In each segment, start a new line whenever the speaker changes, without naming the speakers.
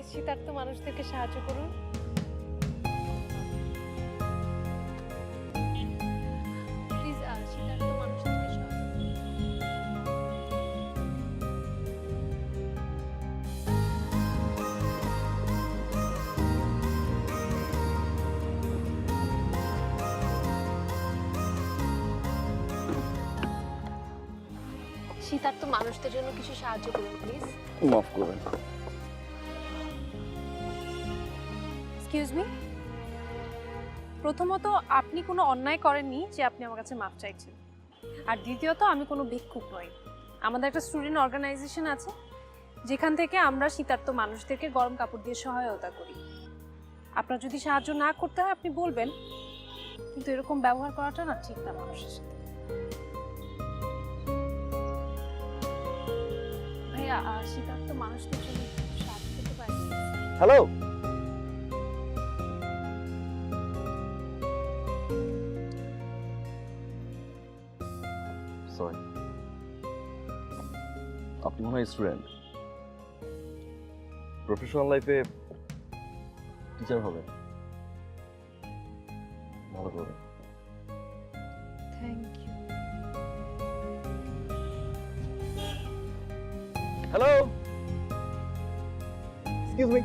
Please শীতার্ত মানুষদেরকে সাহায্য করুন। প্লিজ শীতার্ত মানুষদেরকে সাহায্য করুন। শীতার্ত মানুষদের জন্য কিছু সাহায্য করুন প্লিজ।
মাফ করবেন।
এক্সকিউজ মি, প্রথমত আপনি কোনো অন্যায় করেননি যে আপনি আমার কাছে মাফ চাইছেন, আর দ্বিতীয়ত আমি কোনো ভিক্ষুক নই। আমাদের একটা স্টুডেন্ট অর্গানাইজেশন আছে যেখান থেকে আমরা শীতার্ত মানুষদেরকে গরম কাপড় দিয়ে সহায়তা করি। আপনার যদি সাহায্য না করতে হয় আপনি বলবেন, কিন্তু এরকম ব্যবহার করাটা না ঠিক না মানুষের সাথে। ভাইয়া শীতার্ত মানুষদের জন্য একটু সাহায্য করতে পারেন?
হ্যালো, সরি, আপনি মনে হয় স্টুডেন্ট, প্রফেশনাল লাইফে টিচার হবেন, ভালো করবেন।
Thank you.
Hello, excuse me,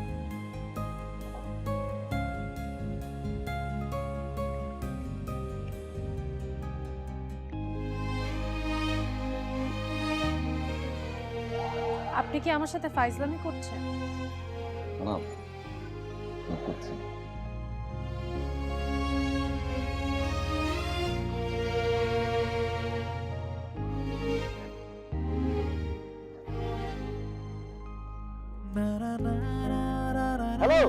আপনি কি আমার সাথে ফাইজলামি করছেন?
না করছি। হ্যালো,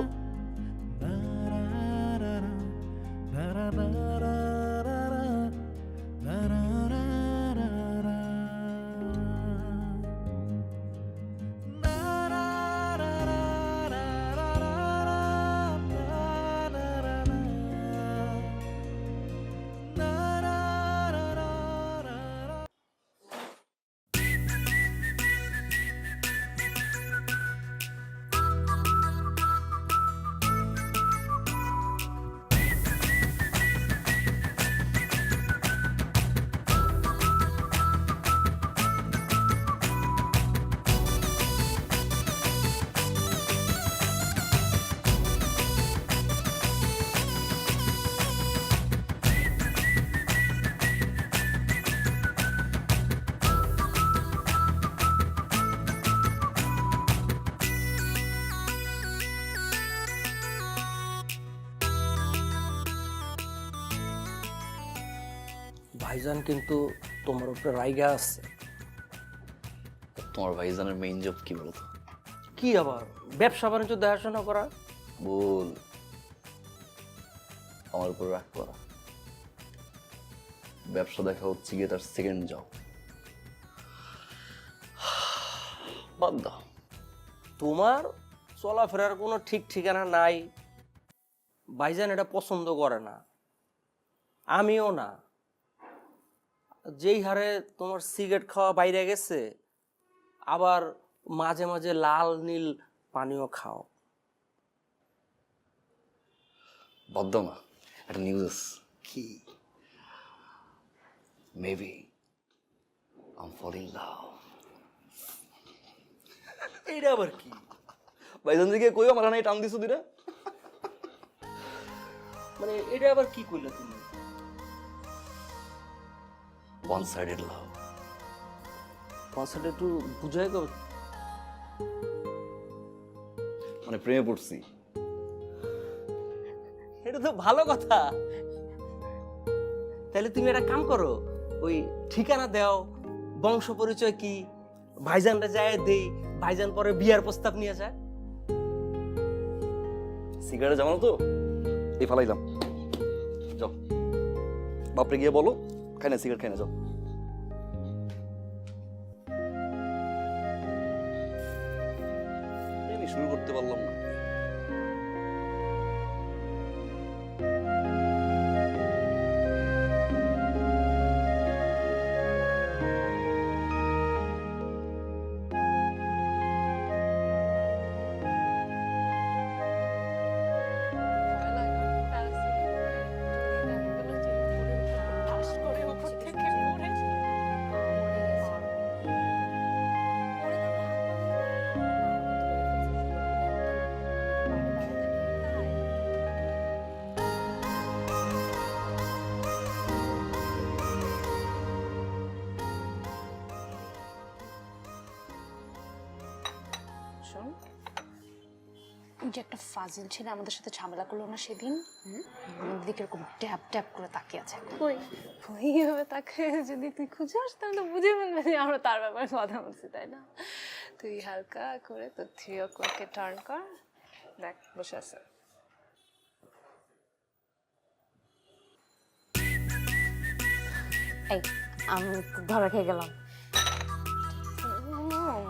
ভাইজান কিন্তু তোমার উপরে রাইগা আছে।
তোমার ভাইজানের মেইন জব কি বলতো?
কি আবার ব্যবসা বাণিজ্য দেখাশোনা করা?
বল, আমার উপর রাগ করা। ব্যবসা দেখা হচ্ছে গিয়ে তার সেকেন্ড জব। বাদ দাও।
তোমার চলাফেরার কোনো ঠিক ঠিকানা নাই। ভাইজান এটা পছন্দ করে না, আমিও না। যেই হারে তোমার সিগারেট খাওয়া বাইরে গেছে, আবার মাঝে মাঝে লাল নীল পানীয় খাও।
বাদ দাও না, একটা নিউজ কি, maybe I fall in love.
এইটা আবার কি?
ভাইজান দিকে কই আমার নাই টান দিছো দিরা।
মানে এটা আবার কি কইলা তুমি?
ওয়ান সাইডেড লাভ।
কনসেপ্ট একটু বুঝাই গো।
মানে প্রেমে পড়ছি।
এটা তো ভালো কথা। তাহলে তুমি একটা কাম করো, ওই ঠিকানা দাও, বংশ পরিচয় কি, ভাইজানটা যায় দেই, ভাইজান পরে বিয়ার প্রস্তাব নিয়ে যায়।
সিগারেট জামানো তো এই ফালাইলাম। যাও বাপরে গিয়ে বলো খাই না, সিগারেট খাই না, যাও। আমি শুরু করতে পারলাম না।
শোন, ওই যে একটা ফাজিল ছেলে আমাদের সাথে ঝামেলা করলো না সেদিন, দিকে এরকম ট্যাপ ট্যাপ করে তাকিয়ে আছে। কই ওইভাবে তাকে যদি তুই খুঁজে আস তাহলে বুঝে ফেলবে যে আমরা তার ব্যাপারে কথা বলছি, তাই না? তুই হালকা করে তোর 3 o'clock-এ টার্ন কর, দেখ বসে আছে।
এই আমি ধরা খেয়ে গেলাম।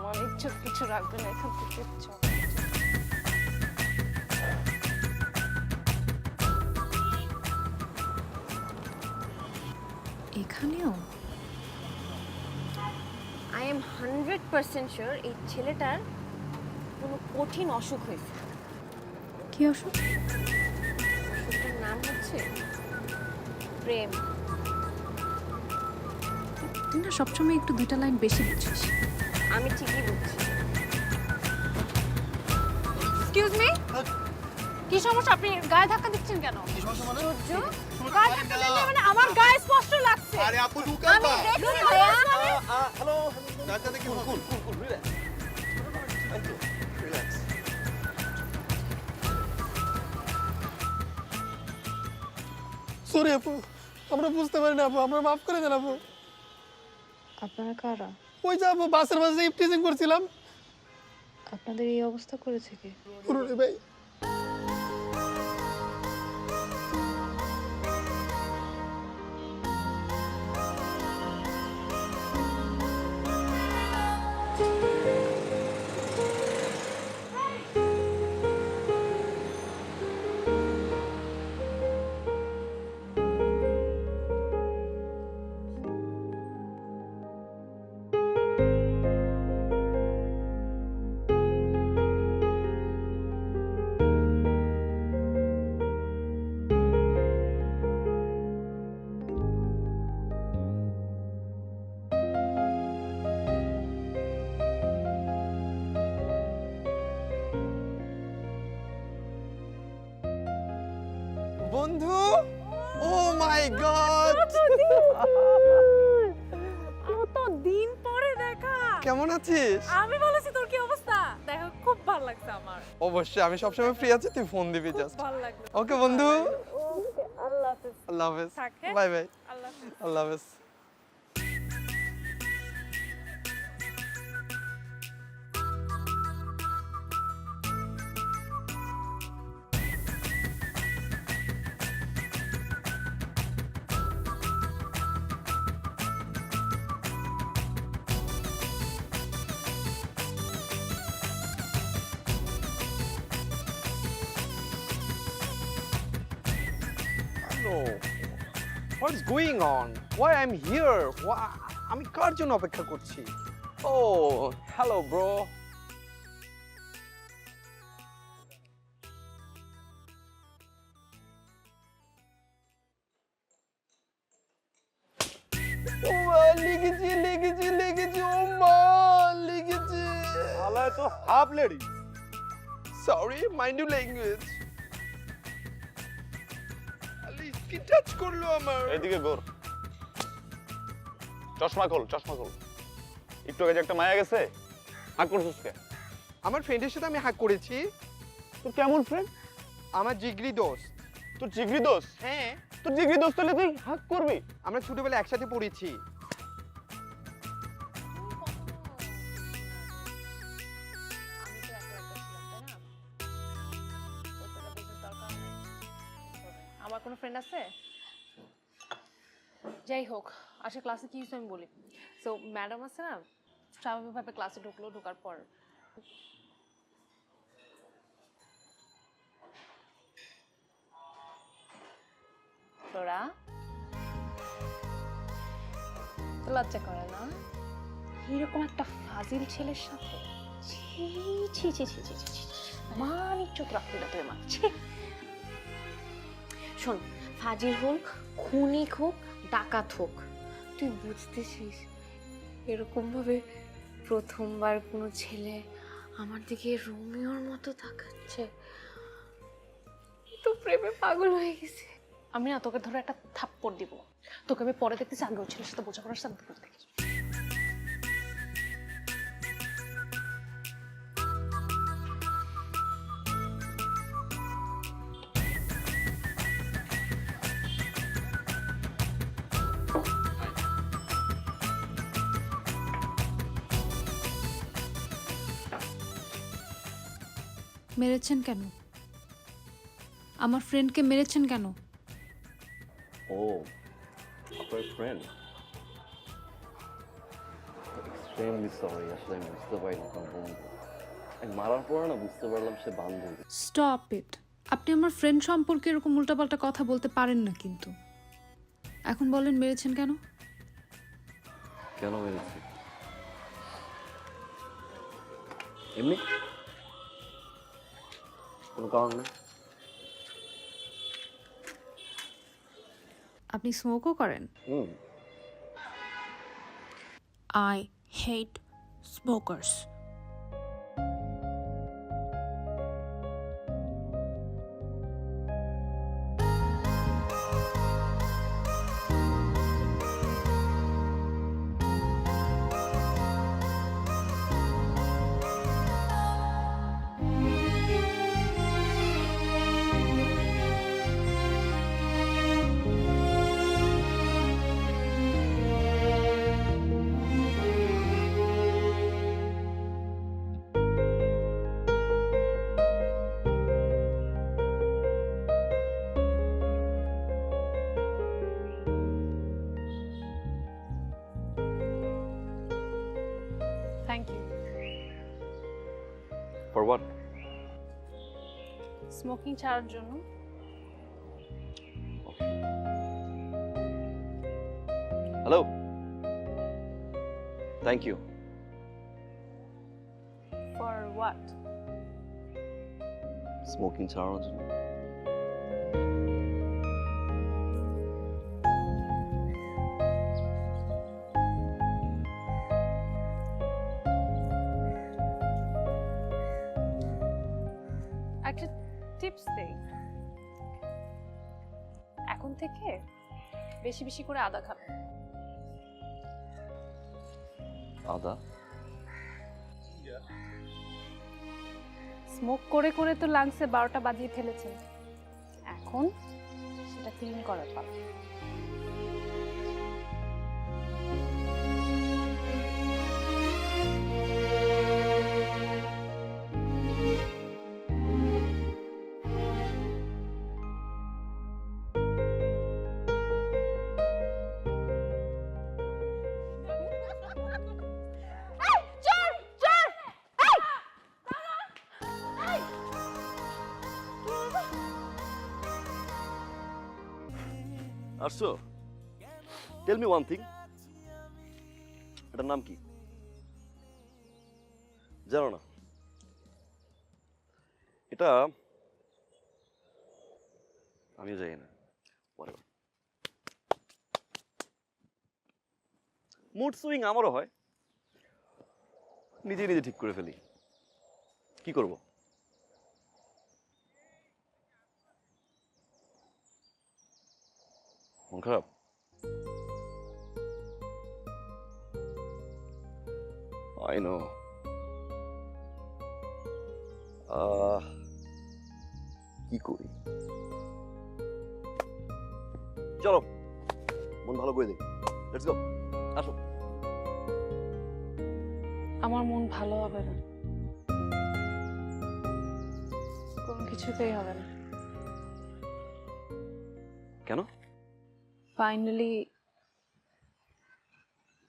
মানে চোখ কিছু রাখবে না এখান থেকে, চল। এখানেও
আই এম 100% শিওর এই ছেলেটার কোনো কঠিন অসুখ হয়েছে।
কি অসুখ?
অসুখটার নাম হচ্ছে প্রেম।
তুই না সবসময় একটু 2টা লাইন বেশি বুঝছিস।
আমি ঠিকই বলছি।
এক্সকিউজ মি, কি সমস্যা? আপনি গায়ে ধাক্কা দিচ্ছেন কেন?
কি সমস্যা মানে?
গায়ে ধাক্কা দিলে মানে আমার গায়ে স্পষ্ট লাগছে।
আরে আপু লুকান
আমি
না।
দেখছি ভাইয়া।
হ্যালো
ডাক্তার দেখি
কুল রিল্যাক্স।
রিল্যাক্স। সরি আপু, আমরা বুঝতে পারি না আপু, আমরা মাফ করে দেন আপু।
আপনারা কারা?
ওই যে আপু বাসের মাঝে ইফটিজিং করছিলাম।
আপনাদের এই অবস্থা করেছে কি?
পুরোরে ভাই। বন্ধু, ও মাই গড,
কত দিন পরে দেখা।
কেমন আছিস?
আমি বলেছি তোর কি অবস্থা? দেখো খুব ভালো লাগছে আমার,
অবশ্যই, আমি সবসময় ফ্রি আছি, তুই ফোন দিবি জাস্ট।
ভালো লাগলো।
ওকে বন্ধু,
আল্লাহ হাফেজ।
আল্লাহ হাফেজ।
থাক, হ্যাঁ?
Bye bye.
আল্লাহ হাফেজ।
আল্লাহ হাফেজ।
No. What is going on? Why I'm here? আমি কার জন্য অপেক্ষা করছি? Oh, hello bro.
ও মা, লিখেছি, ও মা, লিখেছি।
আলায় তো half lady.
Sorry, mind you language. আলি কি টাচ করলো আমার?
এইদিকে গোর, চশমা খোল, চশমা খোল। একটু আগে যে একটা মায়া গেছে, হাক করছিস কে?
আমার ফ্রেন্ডের সাথে আমি হাক করেছি।
তোর কেমন ফ্রেন্ড?
আমার জিগরি দোস্ত।
তোর জিগরি দোস্ত?
হ্যাঁ,
তোর জিগরি দোস্ত হলে তুই হাক করবি?
আমরা ছোটবেলায় একসাথে পড়েছি।
আমি তো একলা একলা ছিলাম, তাই না? তোর তো এটা বোঝার দরকার নেই। আমার কোনো ফ্রেন্ড আছে? যাই হোক, আসে ক্লাসে কি হয়েছে আমি বলি। সো ম্যাডাম আছে না, স্বাভাবিকভাবে ক্লাসে ঢুকলো, ঢোকার পর তোরা তো লজ্জা করে না এরকম একটা ফাজিল ছেলের সাথে? ছি ছি ছি ছি ছি ছি ছি, মান ইজ্জত রাখবি না তুই আমার। ছি।
শোন, ফাজিল হোক, খুনিক হোক, ডাকাত হোক, তুই বুঝতেছিস এরকম ভাবে প্রথমবার কোনো ছেলে আমার দিকে রোমিওর মতো তাকাচ্ছে, তো প্রেমে পাগল হয়ে গেছে।
আমি না তোকে ধরে একটা থাপ্পড় দিব, তোকে আমি পরে দেখতেছি, আগে ওই ছেলের সাথে বোঝাপড়ার সাথে দেখি।
মেরেছেন কেন? আমার ফ্রেন্ডকে মেরেছেন কেন?
ও আপনার ফ্রেন্ড, এক্সট্রিমলি সরি, আসলে আমি বুঝতে পারিনি আপনার বন্ধু। আমি মারার পরে না বুঝতে পারলাম সে বান্ধবী।
Stop it. আপনি আমার ফ্রেন্ড সম্পর্কে এরকম উল্টাপাল্টা কথা বলতে পারেন না কিন্তু। এখন বলেন মেরেছেন কেন?
কেন মেরেছি? এমনি কোনো কারণ নেই।
আপনি স্মোকও করেন? I hate smokers.
Thank you.
For what?
Smoking ছাড়ার জন্য।
Hello, thank you.
For what?
Smoking ছাড়ানোর জন্য।
একটা টিপস দেই, এখন থেকে বেশি বেশি করে আদা খাবেন।
আদা?
স্মোক করে করে তো লাংসে 12টা বাজিয়ে ফেলেছেন, এখন সেটা ক্লিন করার পালা।
আসছো? টেল মি ওয়ান থিং, এটার নাম কি জানো না? এটা আমিও জানি না। মুড সুইং আমারও হয়, নিজে নিজে ঠিক করে ফেলি। কি করব? মন খারাপ? I know. কি করি? চলো মন ভালো করে দিই। লেটস গো, আসো।
আমার মন ভালো হবে না, কোনো কিছুতেই হবে না।
কেন?
ফাইনালি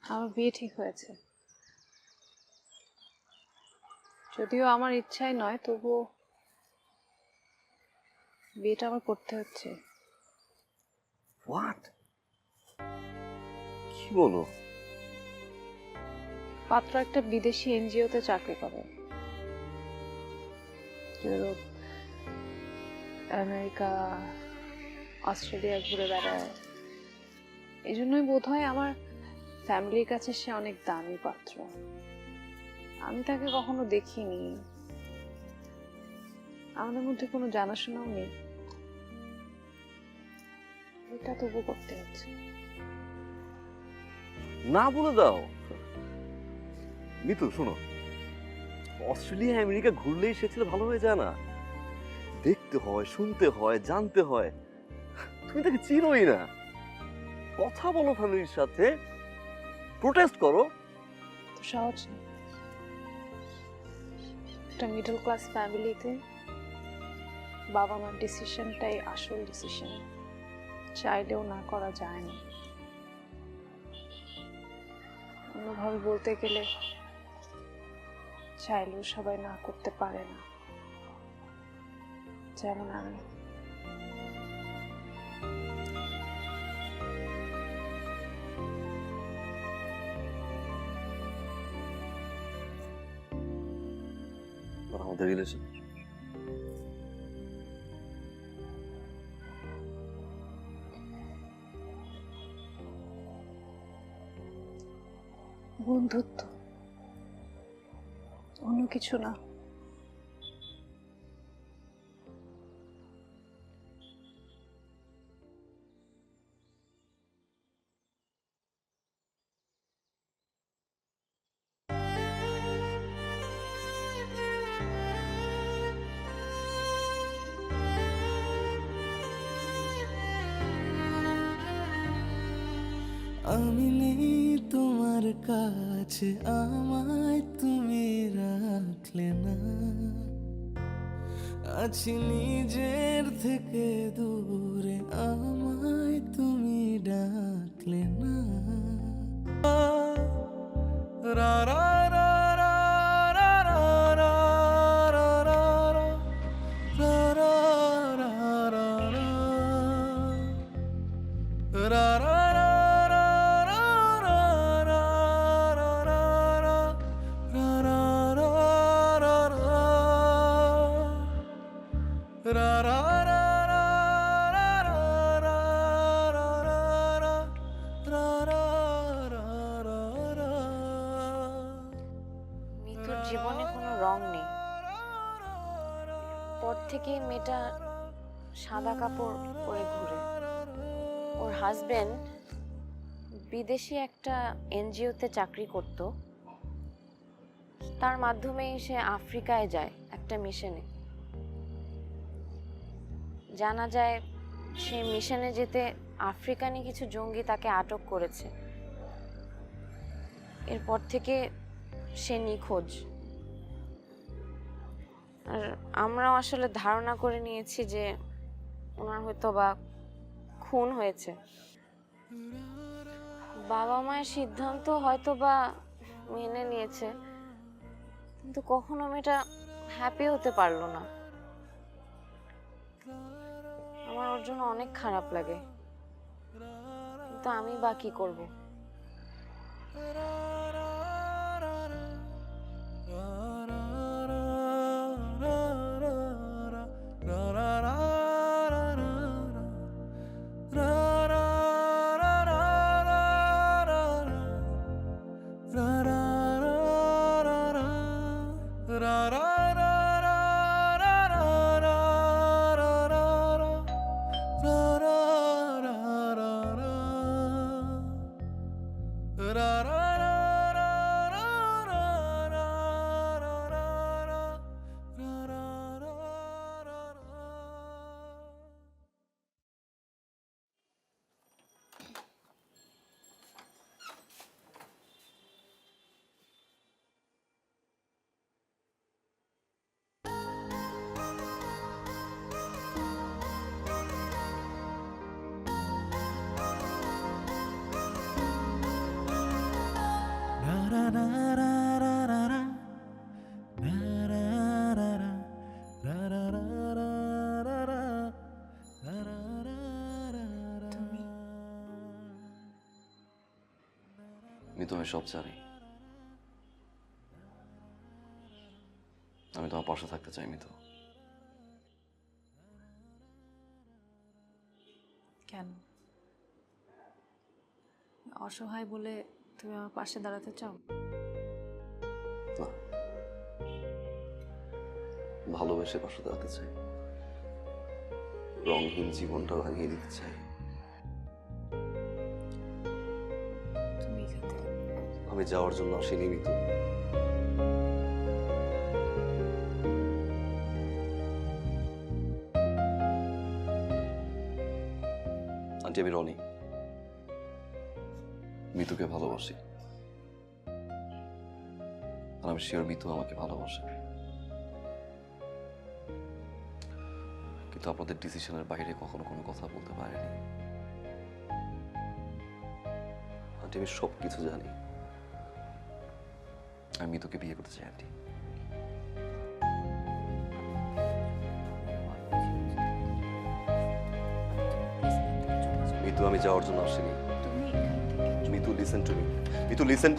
আমার বিয়ে ঠিক হয়েছে। যদিও আমার ইচ্ছাই নয়, তবুও বিয়েটা আমার করতে হচ্ছে।
হোয়াট? কি বলো?
পাত্র একটা বিদেশি এনজিওতে চাকরি করে, ইউরোপ, আমেরিকা, অস্ট্রেলিয়া ঘুরে বেড়ায়। এই জন্যই বোধ হয় আমার ফ্যামিলির কাছে সে অনেক দামি পাত্র। আমি তাকে কখনো দেখিনি, আমাদের মধ্যে কোনো জানাশোনাও নেই। এটা তবু করতে হচ্ছে।
না বলে দাও মিতু। শোনো, অস্ট্রেলিয়া আমেরিকা ঘুরলেই সে ছেলে ভালো হয়ে যায় না। দেখতে হয়, শুনতে হয়, জানতে হয়। তুমি তাকে চিনোই না। কথা বলো ফ্যামিলির সাথে, প্রোটেস্ট করো।
তো সহজ না। একটা মিডল ক্লাস ফ্যামিলিতে বাবা মার ডিসিশনটাই আসল ডিসিশন, চাইলেও না করা যায় না। অন্যভাবে বলতে গেলে চাইলেও সবাই না করতে পারে না, যেমন আমি।
আমাদের রিলেশন
বন্ধুত্ব, অন্য কিছু না।
আমি নেই তোমার কাছে, আমায় তুমি রাখলে না, আছি নিজের থেকে দূরে, আমায় তুমি ডাকলে না। রা রা রা রা রা রা রা রা রা রা রা রা রা রা
মিতুর জীবনে কোনো রং নেই। পর থেকে মেয়েটা সাদা কাপড় পরে ঘুরে। ওর হাজবেন্ড বিদেশি একটা এনজিওতে চাকরি করত, তার মাধ্যমেই সে আফ্রিকায় যায় একটা মিশনে। জানা যায় সে মিশনে যেতে আফ্রিকানি কিছু জঙ্গি তাকে আটক করেছে। এরপর থেকে সে নিখোঁজ। আর আমরাও আসলে ধারণা করে নিয়েছি যে ওনার হয়তো বা খুন হয়েছে। বাবা মায়ের সিদ্ধান্ত হয়তো বা মেনে নিয়েছে, কিন্তু কখনো মেয়েটা হ্যাপি হতে পারলো না। আমার ওর জন্য অনেক খারাপ লাগে, কিন্তু আমি বা কি করবো?
মিতু, আমি সব জানি। আমি তোমার পাশে থাকতে চাই মিতু।
কেন? অসহায় বলে তুমি আমার পাশে দাঁড়াতে চাও?
না, ভালোবেসে পাশে দাঁড়াতে চাই। রংহীন জীবনটা ভাঙিয়ে দিতে চাই।
তুমি এখান থেকে
আমি যাওয়ার জন্য আসিনি মিতু। আন্টি, আমি রনি। মিতুকে ভালোবাসি, আর আমি শিওর মিতু আমাকে ভালোবাসে। কিন্তু আপনাদের ডিসিশনের বাইরে কখনো কোনো কথা বলতে পারিনি। আন্টি আমি সব কিছু জানি। আমি তোকে বিয়ে করতে চাই আন্টি। মিতু আমি যাওয়ার জন্য আসিনি। Mitu listen to me. Mitu listen.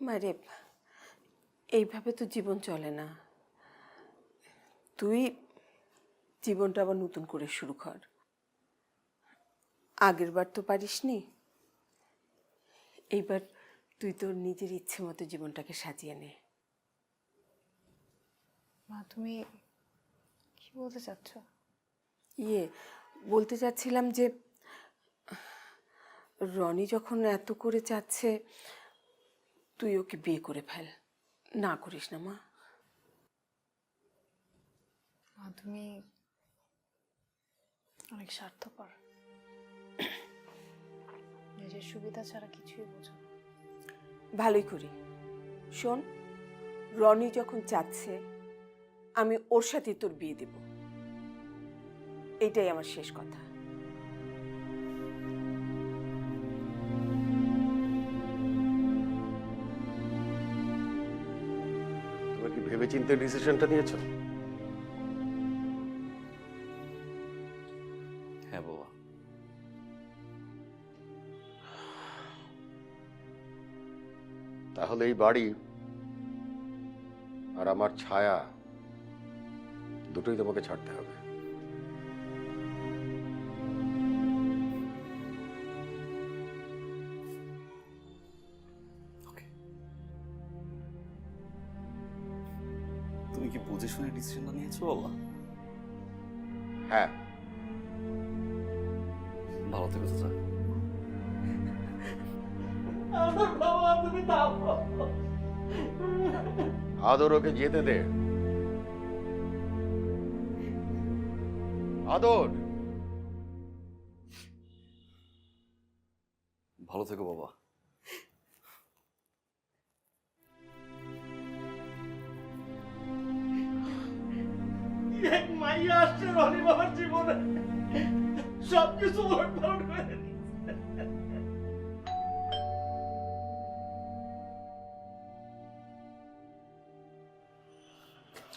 মারে, এইভাবে তো জীবন চলে না। তুই জীবনটা আবার নতুন করে শুরু কর। আগের বার তো পারিসনি, এইবার তুই তোর নিজের ইচ্ছে মতো জীবনটাকে সাজিয়ে নে।
মা তুমি কি বলতে চাচ্ছ?
বলতে চাচ্ছিলাম যে রনি যখন এত করে চাচ্ছে, তুই ওকে বিয়ে করে ফেল। না করিস না মা।
মা তুমি অনেক স্বার্থপর, নিজের সুবিধা ছাড়া কিছুই বোঝো না।
ভালোই করি। শোন, রনি যখন চাচ্ছে আমি ওর সাথে তোর বিয়ে দেব, এটাই আমার শেষ কথা।
তুমি কি ভেবেচিন্তে ডিসিশনটা নিয়েছো?
হ্যাঁ বাবা।
তাহলে এই বাড়ি আর আমার ছায়া দুটোই তোমাকে ছাড়তে হবে।
তুমি কি বুঝে শুনে ডিসিশনটা নিয়েছো বাবা?
হ্যাঁ।
ভালো থেকো চাচা।
আদর ওকে যেতে দে। আদর।
ভালো থেকো বাবা।
এক মাইয়া আসছে রনি বাবার জীবনে, সবকিছু ওলটপালট করে দিচ্ছে।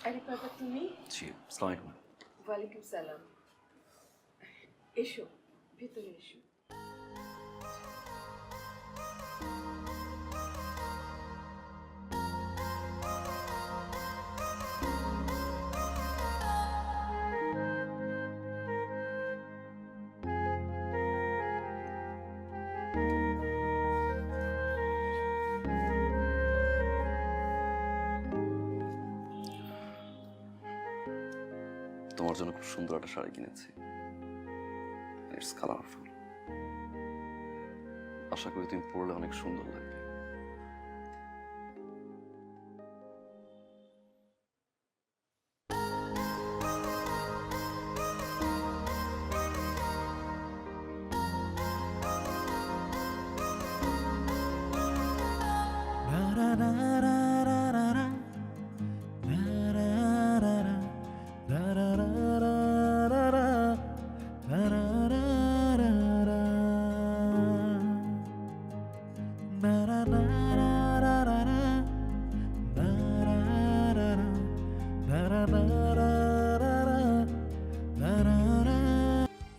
আরে বাবা তুমি?
জি, আসসালামু আলাইকুম।
ওয়ালাইকুম সালাম। এসো, ভেতরে এসো।
তোমার জন্য খুব সুন্দর একটা শাড়ি কিনেছি। It's colourful. আশা করি তুমি পরলে অনেক সুন্দর লাগবে।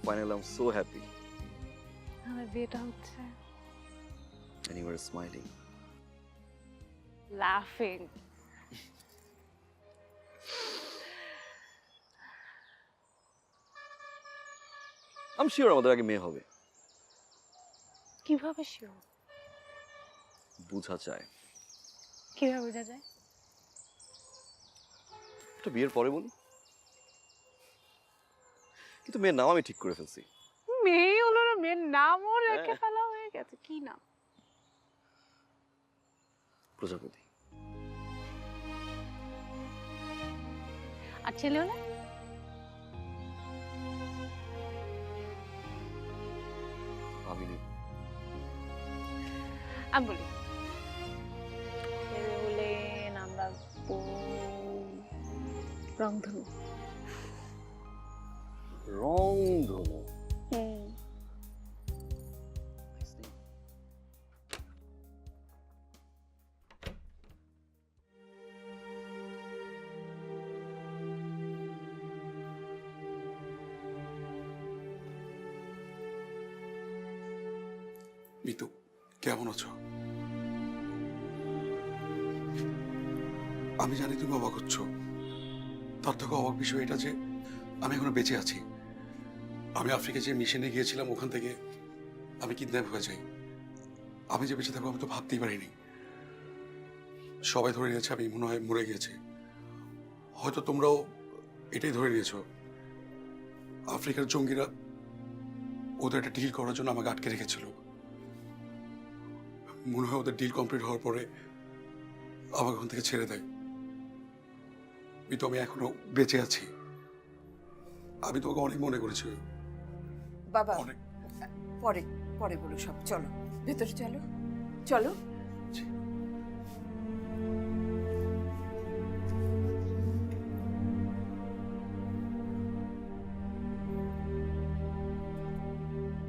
Finally, I'm so happy.
আমার বিয়েটা হচ্ছে।
And you were smiling.
লাফিং।
I'm sure আমাদের আগে মেয়ে হবে।
কিভাবে শিওর?
বুঝা যায়।
কিভাবে বোঝা যায়?
একটু বিয়ের পরে বলি। কিন্তু মেয়ের নাম আমি ঠিক করে ফেলছি।
মেয়ে হলো না, মেয়ের নামও রেখে ফেলা হয়ে গেছে। কি নাম?
প্রজাপতি।
আর ছেলে হলে?
আমিনি।
আমি বলি ছেলে হলে নাম রাখবো রংধনু।
রংধনু।
মিতু, কেমন আছো? আমি জানি তুমি অবাক হচ্ছ, তার থেকে অবাক বিষয় এটা যে আমি এখনো বেঁচে আছি। আমি আফ্রিকা যে মিশনে গিয়েছিলাম, ওখান থেকে আমি কিডন্যাপ হয়ে যাই। আমি যে বেঁচে থাকবো আমি তো ভাবতেই পারিনি। সবাই ধরে নিয়েছে আমি মনে হয় মরে গিয়েছি। হয়তো তোমরাও এটাই ধরে নিয়েছো। আফ্রিকার জঙ্গিরা ওদের একটা ডিল করার জন্য আমাকে আটকে রেখেছিল। মনে হয় ওদের ডিল কমপ্লিট হওয়ার পরে আমাকে ওখান থেকে ছেড়ে দেয়। কিন্তু আমি এখনো বেঁচে আছি। আমি তোমাকে অনেক মনে করেছি
বাবা,
অনেক।
পরে পরে বলো সব। চলো ভেতরে চলো, চলো।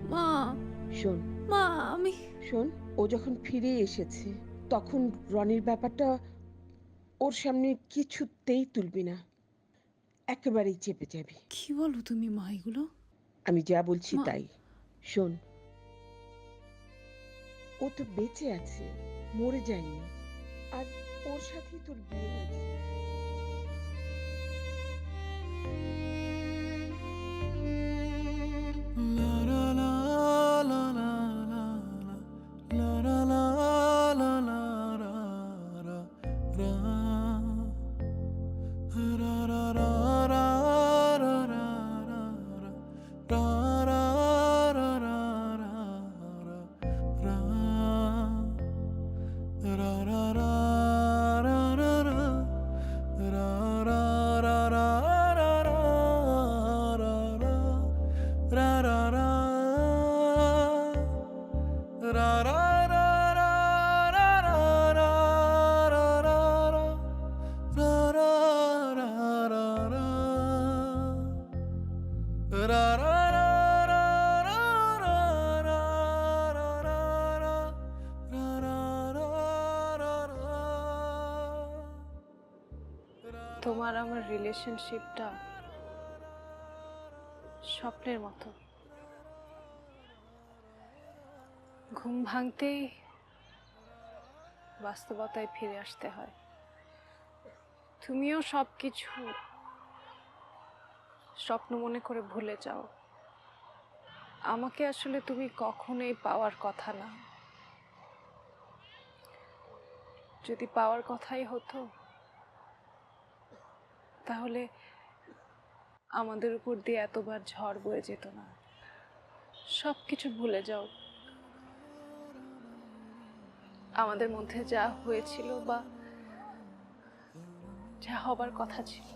মা,
শোন
মা, আমি
শোন, ও যখন ফিরে এসেছে তখন রনির ব্যাপারটা ওর সামনে কিছুতেই তুলবি না, একেবারেই চেপে যাবি।
কি বলো তুমি মা এগুলো?
আমি যা বলছি
মা-
তাই শোন। ও তো বেঁচে আছে, মরে যায়নি, আর ওর সাথেই তোর বিয়ে হয়েছে।
তোমার আমার রিলেশনশিপটা স্বপ্নের মতো। ঘুম ভাঙতেই বাস্তবতায় ফিরে আসতে হয়। তুমিও সবকিছু স্বপ্ন মনে করে ভুলে যাও। আমাকে আসলে তুমি কখনোই পাওয়ার কথা না। যদি পাওয়ার কথাই হতো তাহলে আমাদের উপর দিয়ে এতবার ঝড় বয়ে যেত না। সব কিছু ভুলে যাও। আমাদের মধ্যে যা হয়েছিল বা যা হবার কথা ছিল,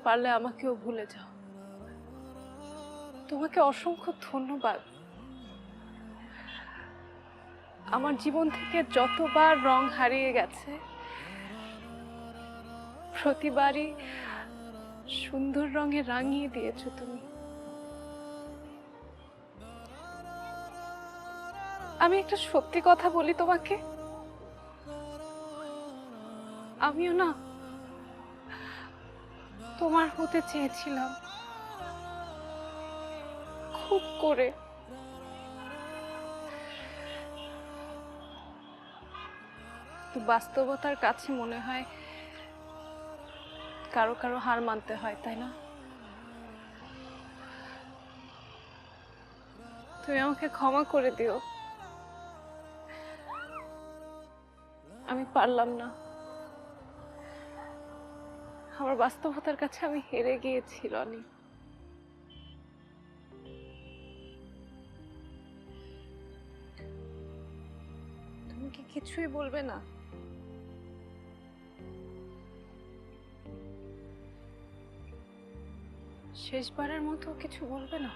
পারলে আমাকেও ভুলে যাও। তোমাকে অসংখ্য ধন্যবাদ। আমার জীবন থেকে যতবার রং হারিয়ে গেছে, প্রতিবারই সুন্দর রঙে রাঙিয়ে দিয়েছো তুমি। আমি একটা সত্যি কথা বলি তোমাকে, আমিও না তোমার হতে চেয়েছিলাম, খুব করে। তো বাস্তবতার কাছে মনে হয় কারো কারো হার মানতে হয়, তাই না? তুমি আমাকে ক্ষমা করে দিও, আমি পারলাম না। আমার বাস্তবতার কাছে আমি হেরে গিয়েছি রনি। তুমি কি কিছুই বলবে না? শেষবারের মতো কিছু বলবে না?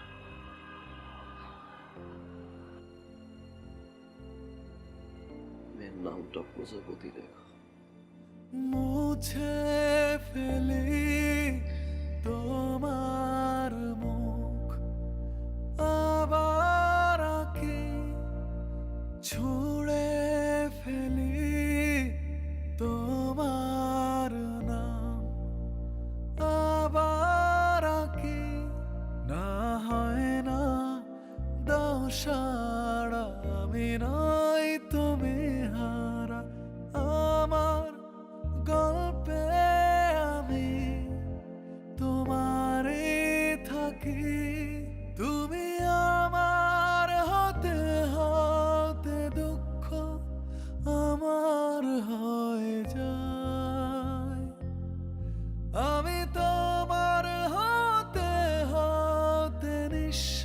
মেয়ের নামটা প্রজাপতি রেখা।
মুছে ফেলি তোমার মুখ, আবার আঁকি ছুঁড়ে ফেলি তোমার নাম, আবার আঁকি না হয় না দাও সাড়া, আমি নই তুমি হারা। আমার গল্পে আমি তোমারই থাকি, তুমি আমার হতে হতে দুঃখ আমার হয়ে যায়। আমি তোমার হতে হতে নিঃস্ব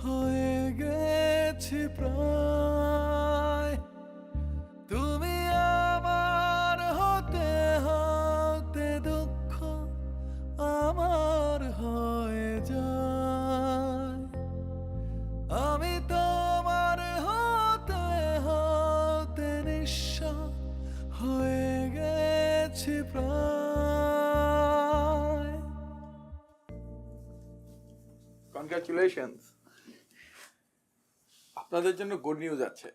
হয়ে গেছি প্রায়। তুমি আমার হতে হতে দুঃখ আমার হয়ে যায়। আমি তোমার হতে হতে নিঃস্ব হয়ে গেছি প্রায়।
কনগ্রাচুলেশনস, আপনাদের জন্য গুড নিউজ আছে।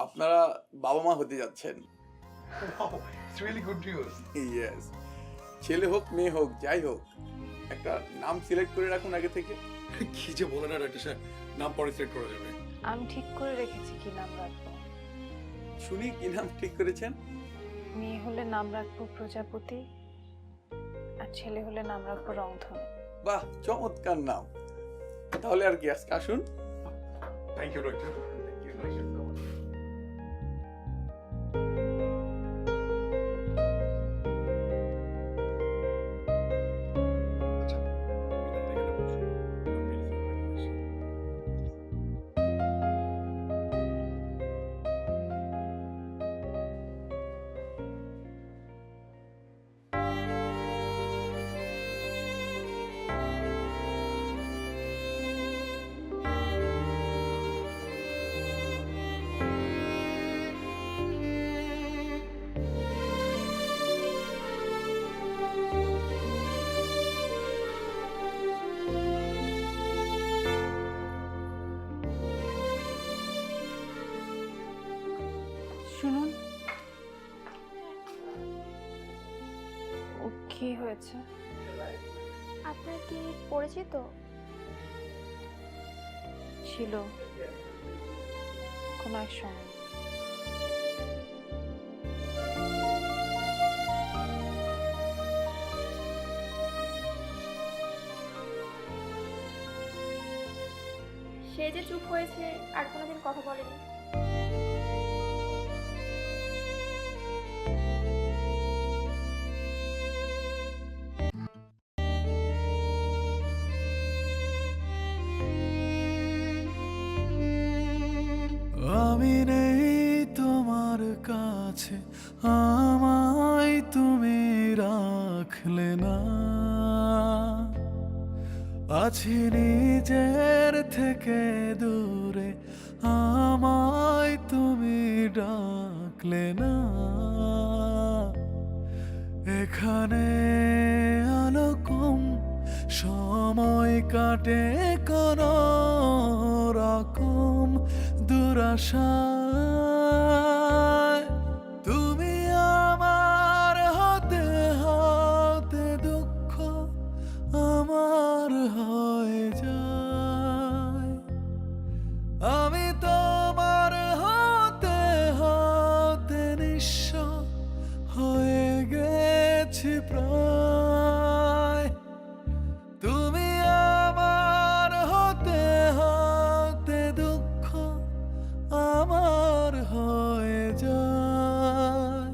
আপনারা বাবা মা হতে যাচ্ছেন।
It's really good news.
Yes, ছেলে হোক মেয়ে হোক যাই হোক, একটা নাম সিলেক্ট করে রাখুন আগে থেকে।
কি যে বলেন না ডাক্তার সাহেব, নাম পরে সিলেক্ট করা যাবে।
আমি ঠিক করে রেখেছি কি নাম রাখবো।
শুনি কি নাম ঠিক করেছেন?
মেয়ে হলে নাম রাখবো প্রজাপতি, আর ছেলে হলে নাম রাখবো রংধনু।
বাহ, চমৎকার নাম। তাহলে আর কি, আজকে আসুন।
Thank you doctor.
শুনুন, ও কি হয়েছে?
আপনার কি পরিচিত?
ছিল কোনো এক সময়।
সে যে চুপ হয়েছে আর কোনোদিন কথা বলেনি।
কাছে আমায় তুমি রাখলে না। আছি নিজের থেকে দূরে, আমায় তুমি ডাকলে না। এখানে আলো কম, সময় কাটে কোনো রকম দুরাশায়। তুমি আমার হাতে হাতে দুঃখ আমার হয়ে যায়। আমি তোমার হাতে হাতে নিঃস্ব হয়ে গেছি প্রায়। তুমি আমার হাতে হাতে দুঃখ আমার হয়ে যায়।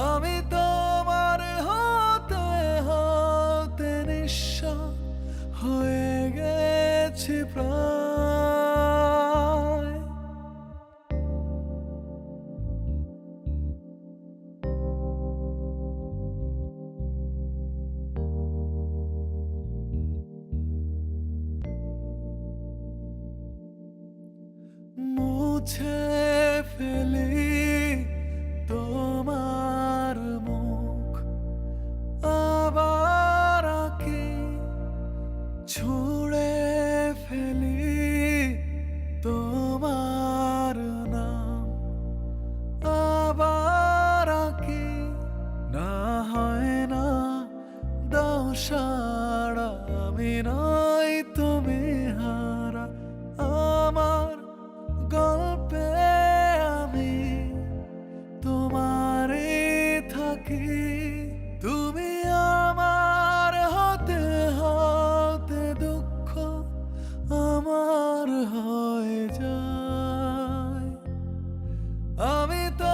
আমি তোমার হাতে হাতে নিঃস্ব হয়ে গেছি প্রায়। মুছে ফেলি তোমার মুখ, আবার আঁকি ছুঁড়ে ফেলি তোমার নাম, আবার আঁকি না হয় না দাও সাড়া। আমি নই তুমি হারা, আমার গল্পে আমি তোমারই থাকি। তুমি আমার হাতে হাতে দুঃখ আমার হয়ে যায়। আমি তো